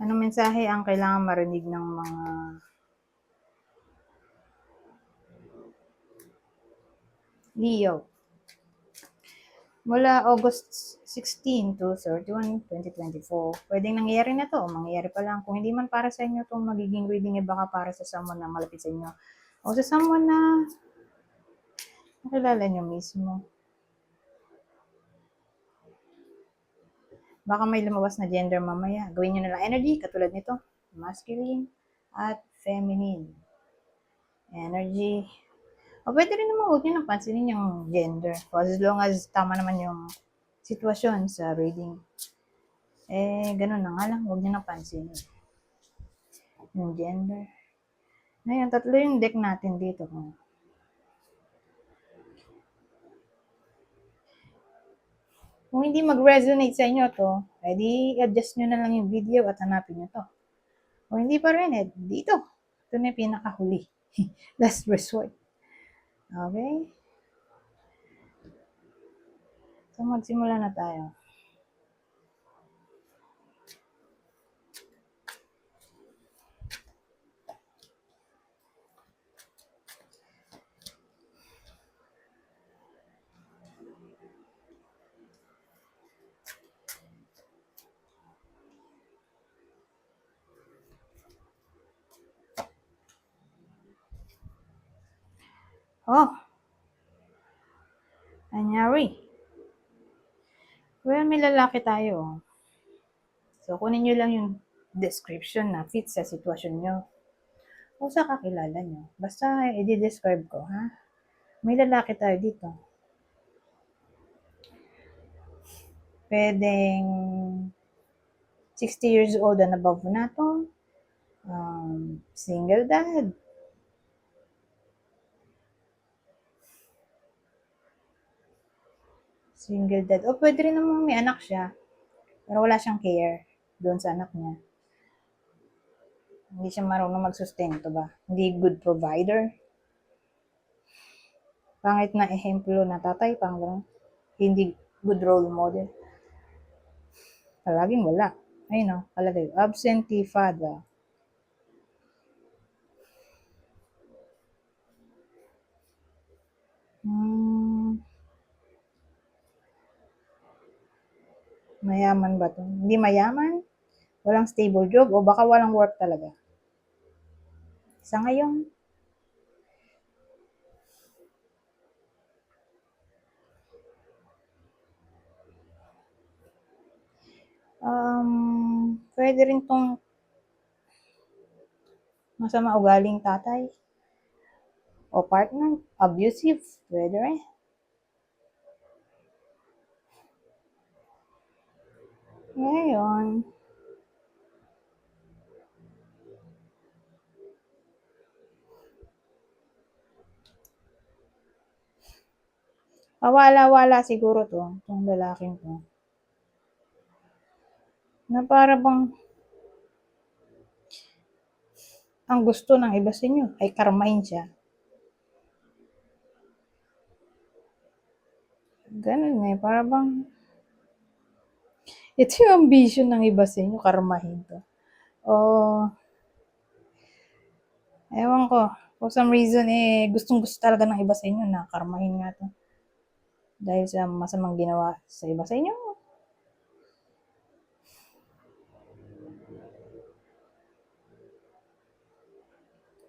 Anong mensahe ang kailangan marinig ng mga Leo? Mula August 16 to 31, 2024. Pwedeng nangyayari na to, mangyayari pa lang. Kung hindi man para sa inyo itong magiging reading, baka para sa someone na malapit sa inyo. O sa someone na nakilala nyo mismo. Baka may lumabas na gender mamaya. Gawin nyo na lang energy, katulad nito. Masculine at feminine. Energy. O pwede rin naman huwag nyo nang pansinin yung gender. As long as tama naman yung sitwasyon sa reading. Ganun na nga lang. Huwag nyo nang pansinin. Yung gender. Ngayon, tatlo yung deck natin dito. Kung hindi mag-resonate sa inyo to, edi adjust nyo na lang yung video at hanapin nyo to. Kung hindi pa rin, dito. Ito na yung pinakahuli. Last resort. Okay? So, magsimula na tayo. Oh! Anyari. Well, may lalaki tayo. So, kunin nyo lang yung description na fit sa sitwasyon nyo. O sa kakilala nyo. Basta, i-describe ko, ha? May lalaki tayo dito. Pwedeng 60 years old and above na to. Single dad. Single dad. O pwede rin namang may anak siya. Pero wala siyang care doon sa anak niya. Hindi siya marunong magsustento ba? Hindi good provider. Pangit na ehemplo na tatay, hindi good role model. Palaging wala. Ayun o, palagay. Absentee father. Mayaman ba to? Hindi mayaman? Walang stable job o baka walang work talaga? Sa ngayon, pwede rin tong masama ugaling tatay o partner, abusive, pwede rin. Ngayon, pawala-wala siguro to, itong lalaking to. Na para bang ang gusto ng iba sa inyo ay karmahin siya. Ganun para bang ito yung ambition ng iba sa inyo, karmahin to. O, ewan ko, for some reason, gustong-gusto talaga ng iba sa inyo na karmahin nga to. Dahil sa masamang ginawa sa iba sa inyo.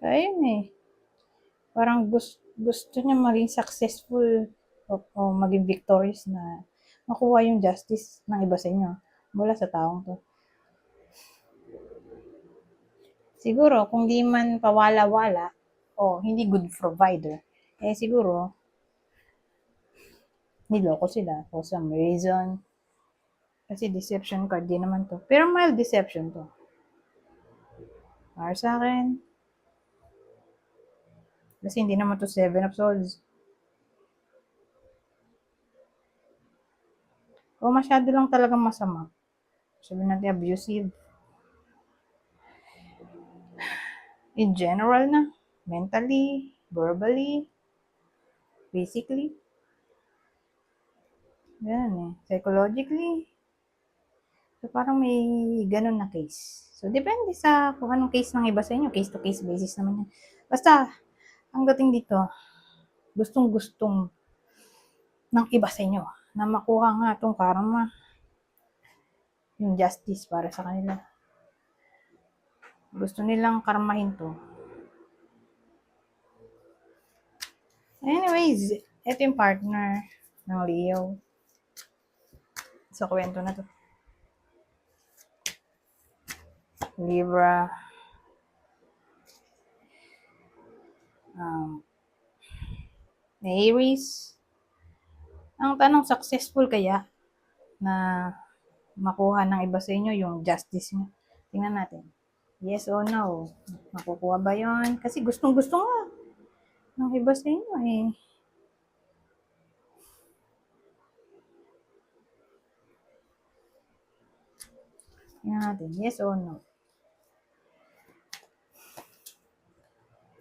Ayun parang gusto niya maging successful o maging victorious na makuha yung justice ng iba sa inyo mula sa taong to. Siguro, kung di man pawala-wala o hindi good provider, siguro, niloko sila for some reason. Kasi deception card din naman to. Pero mild deception to. Para sa akin, kasi hindi naman to 7 of Swords. O masyado lang talagang masama. Sabihin natin abusive. In general na. Mentally, verbally, physically. Ganun Psychologically. So parang may ganun na case. So So, depende sa kung anong case ng iba sa inyo. Case to case basis naman yan. Basta, ang dating dito, gustong-gustong ng iba sa inyo na makuha nga itong karma, yung justice para sa kanila. Gusto nilang karmahin to. Anyways, ito yung partner ng Leo. Sa kwento na to. Libra. Aries. Ang tanong, successful kaya na makuha ng iba sa inyo yung justice nyo? Tingnan natin. Yes or no? Makukuha ba yon? Kasi gustong-gusto nga ng iba sa inyo eh. Tingnan natin. Yes or no?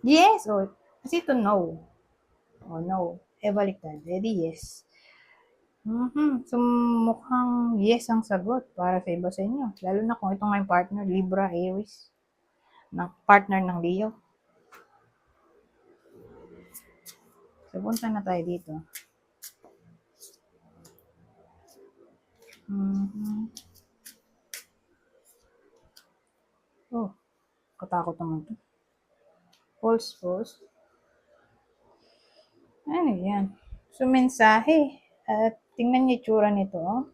Yes or... Kasi ito no. O no. Baliktad. Ready? Yes. So, mukhang yes ang sagot para sa iba sa inyo. Lalo na kung ito nga yung partner, Libra, Aries. Partner ng Leo. So, punta na tayo dito. Oh, katakot naman to. False. Ano yan? So, mensahe. At tingnan niyo yung tsura nito. Oh.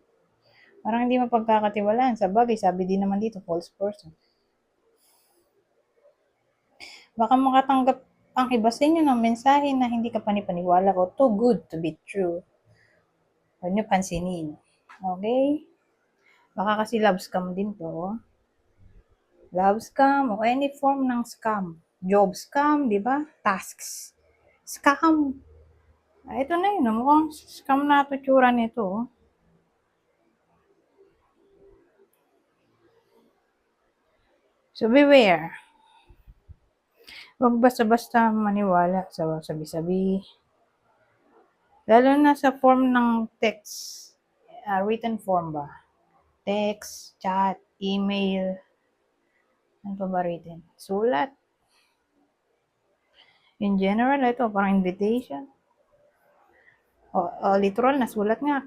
Parang hindi mapagkakatiwalaan. Sa bagay, sabi din naman dito, false person. Baka makatanggap ang iba sa inyo ng mensahe na hindi ka panipaniwala o too good to be true. Huwag niyo pansinin. Okay? Baka kasi love scam din to. Love scam o any form ng scam. Job scam, di ba? Tasks. Scam. Ito na yun. Mukhang scam na ito tsura nito. So, beware. Huwag basta-basta maniwala sa sabi-sabi. Lalo na sa form ng text. Written form ba? Text, chat, email. Ano pa ba written? Sulat. In general, ito parang invitation. Literal na sulat nga.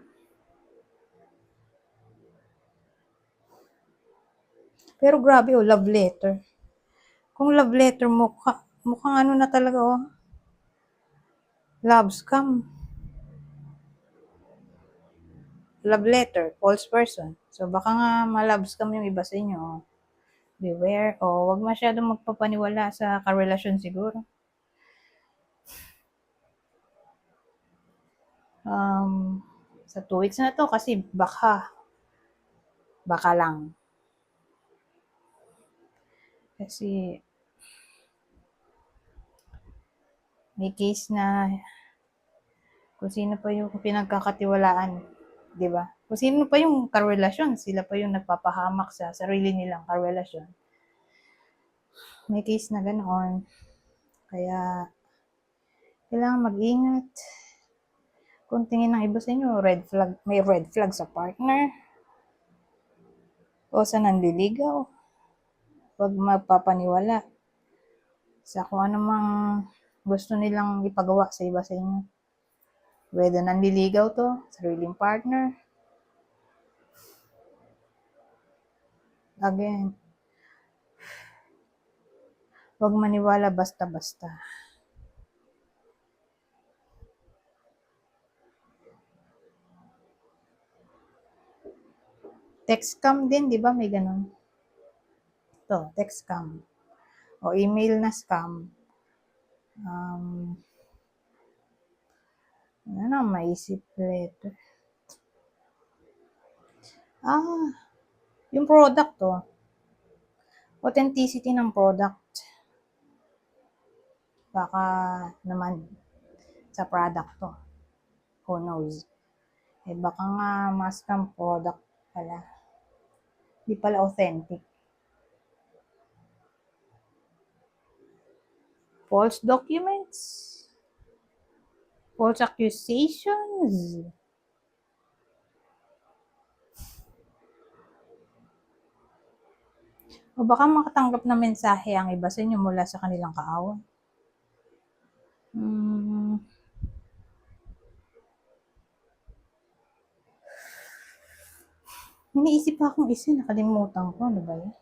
Pero grabe, love letter. Kung love letter, mukhang ano na talaga, love scam. Love letter, false person. So, baka nga ma-love scam yung iba sa inyo. Beware. Wag masyadong magpapaniwala sa karelasyon siguro. Sa 2 weeks na to, kasi baka lang. Kasi, may case na kung sino pa yung pinagkakatiwalaan, di ba? Kung sino pa yung karelasyon, sila pa yung nagpapahamak sa sarili nilang karelasyon. May case na ganoon. Kaya, kailangan mag-ingat. Kung tingin ng iba sa inyo, may red flag sa partner, o sa nanliligaw, huwag magpapaniwala sa kung ano mang gusto nilang ipagawa sa iba sa inyo. Whether nanliligaw to, sariling partner. Again, huwag maniwala basta-basta. Text scam din, di ba? May ganun. Ito, text scam. O email na scam. Ano maisip letter? Yung product to. Authenticity ng product. Baka naman sa product to. Who knows? Baka nga scam product pala. Di pala authentic. False documents. False accusations. O baka makatanggap ng mensahe ang iba sa inyo mula sa kanilang kaaway. Iniisip pa akong isa, nakalimutan ko. Ano ba yan?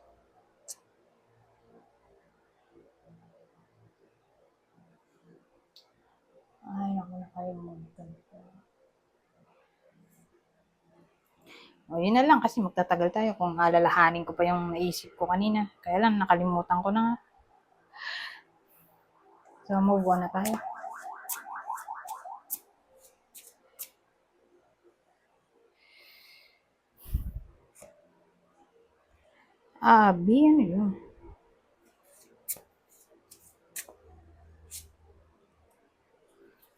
Ay, naku, nakalimutan ko. O, yun na lang kasi magtatagal tayo kung alalahanin ko pa yung naisip ko kanina. Kaya lang, nakalimutan ko na nga. So, move on na tayo. Abi, ano yun?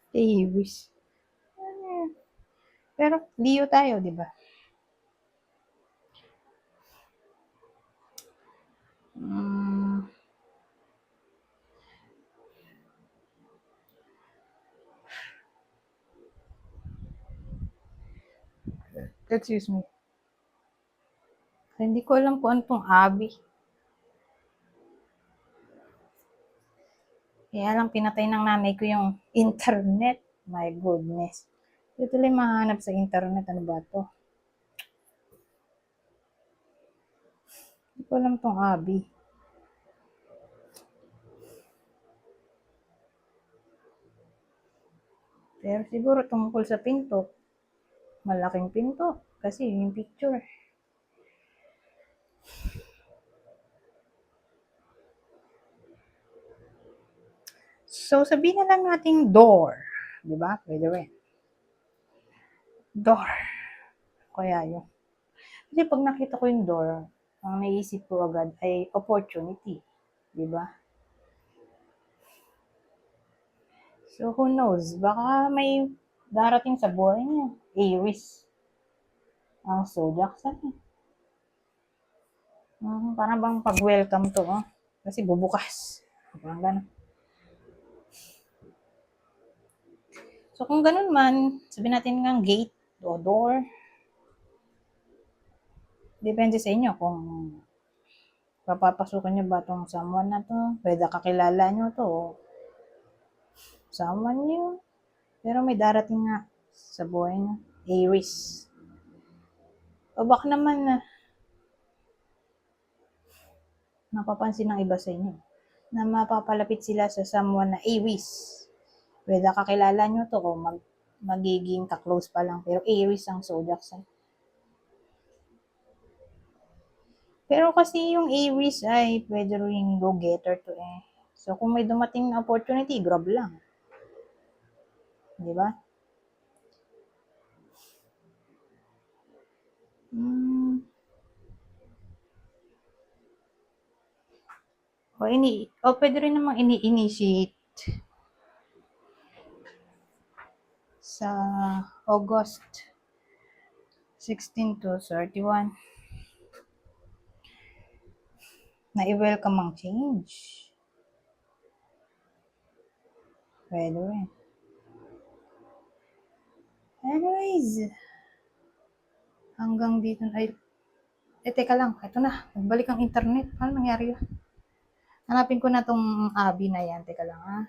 Davis. Pero, Leo tayo, di ba? Excuse me. Hindi ko alam kung ano tong Abi. Kaya lang pinatay ng nanay ko yung internet. My goodness. Ito tuloy mahanap sa internet. Ano ba to? Hindi ko alam tong Abi. Pero siguro tungkol sa pinto. Malaking pinto. Kasi yung picture. So, sabihin na lang natin door. Diba? Pwede rin. Door. Kaya yun. Kasi pag nakita ko yung door, ang naisip ko agad ay opportunity. Diba? So, who knows? Baka may darating sa buhay niya. Aries. Ang zodiac sign. Parang bang pag-welcome to, oh. Kasi bubukas. Parang gano'n. So, kung ganun man, sabihin natin nga gate o door. Depende sa inyo kung papapasukin nyo ba itong someone na to. Pwede kakilala nyo to o someone nyo. Pero may darating nga sa buhay nyo. Aries. O baka naman na napapansin ng iba sa inyo na mapapalapit sila sa someone na Aries. Pwede kakilala nyo to o magiging ka-close pa lang. Pero Aries ang zodiac sign. Pero kasi yung Aries ay pwede rin go-getter to eh. So kung may dumating na opportunity, grab lang. Di ba? O pwede rin namang ini-initiate sa August 16 to 31 na i-welcome ang change. Pwede rin. Anyways, hanggang dito ay teka lang, ito na, nagbalik ang internet. Paano nangyari yun? Hanapin ko na tong Abi na yan. Teka lang, ha?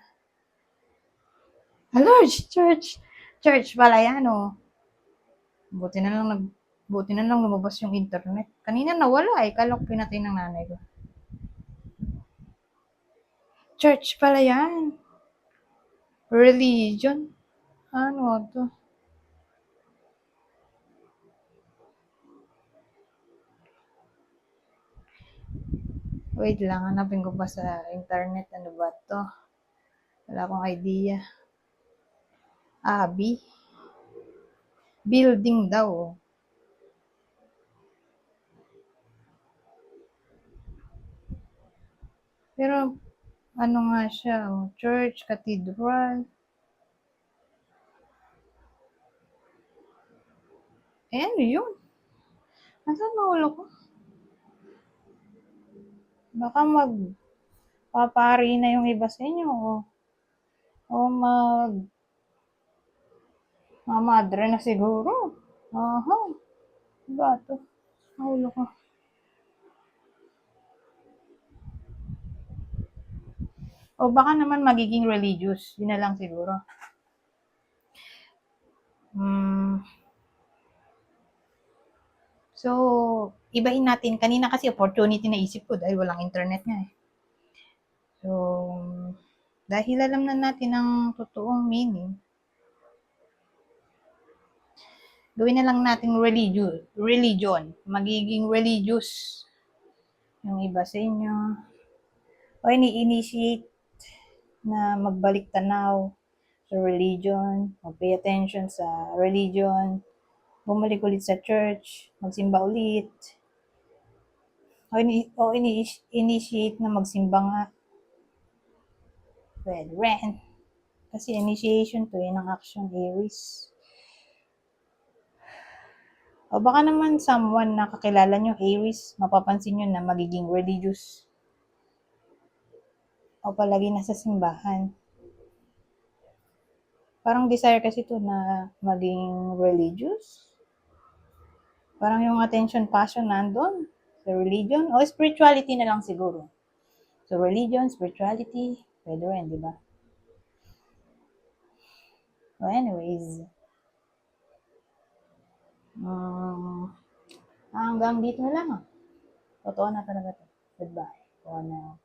Hello, church! Church pala yan, oh. Buti na lang lumabas yung internet. Kanina nawala eh. Kala ko pinatay ng nanay ko. Church pala yan. Religion. Ano to? Wait lang, hanapin ko pa sa internet. Ano ba to? Wala akong idea. Abi. Building daw. Pero, ano nga siya? Church, cathedral. Eh, ano yun? Nasaan naulo ko? Baka magpapari na yung iba sa inyo. O mamadre na siguro. Aha. Ba to? Naulo ko. O baka naman magiging religious. Yun na lang siguro. So, ibahin natin. Kanina kasi opportunity na isip ko dahil walang internet nga eh. So, dahil alam na natin ang totoong meaning, gawin na lang natin religion. Magiging religious yung iba sa inyo. O ini-initiate na magbalik tanaw sa religion, mag-pay attention sa religion, bumalik ulit sa church, magsimba ulit, o initiate na magsimba nga. Well, rent. Kasi initiation to ng action Aries. O baka naman someone na kakilala nyo Aries, mapapansin nyo na magiging religious. O palagi nasa simbahan. Parang desire kasi to na maging religious. Parang yung attention, passion nandun sa religion. O spirituality na lang siguro. So religion, spirituality, pwede rin, di ba? So anyways, hanggang dito na lang. Totoo na talaga to. Goodbye. For now.